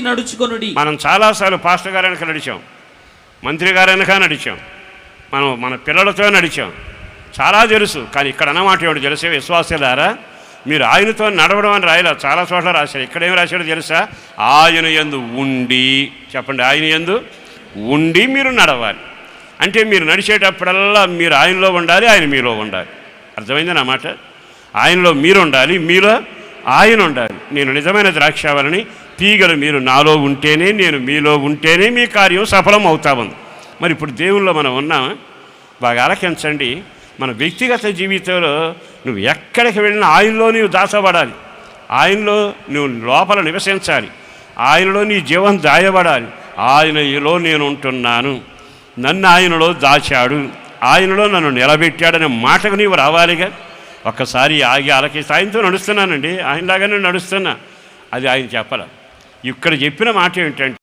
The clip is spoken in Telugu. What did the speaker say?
నడుచుకొనుడి. మనం చాలాసార్లు పాస్టర్ గారు వెనక నడిచాం, మంత్రి గారు వెనక నడిచాం, మనం మన పిల్లలతో నడిచాం, చాలా తెలుసు. కానీ ఇక్కడ అన్నమాట ఏమిటి తెలిసే విశ్వాసులారా, మీరు ఆయనతో నడవడం అని రాయలే, చాలా చోట్ల రాశారు. ఇక్కడేమి రాశాడో తెలుసా? ఆయన యందు ఉండి, చెప్పండి, ఆయన యందు ఉండి మీరు నడవాలి. అంటే మీరు నడిచేటప్పుడల్లా మీరు ఆయనలో ఉండాలి, ఆయన మీలో ఉండాలి. అర్థమైంది నా మాట? ఆయనలో మీరు ఉండాలి, మీలో ఆయన ఉండాలి. నేను నిజమైన ద్రాక్షావళిని, తీగలు మీరు నాలో ఉంటేనే, నేను మీలో ఉంటేనే మీ కార్యం సఫలం అవుతామంది. మరి ఇప్పుడు దేవుల్లో మనం ఉన్నామా? బాగా ఆలకించండి. మన వ్యక్తిగత జీవితంలో నువ్వు ఎక్కడికి వెళ్ళినా ఆయనలో నీవు దాచబడాలి, ఆయనలో నువ్వు లోపల నివసించాలి, ఆయనలో నీ జీవం దాయబడాలి. ఆయనలో నేను ఉంటున్నాను, నన్ను ఆయనలో దాచాడు, ఆయనలో నన్ను నిలబెట్టాడనే మాటకు నీవు రావాలిగా. ఒక్కసారి ఆగి ఆలకిస్తే ఆయనతో నడుస్తున్నానండి, ఆయనలాగానే నడుస్తున్నా, అది ఆయన చెప్పాలి. ఇక్కడ చెప్పిన మాట ఏంటంటే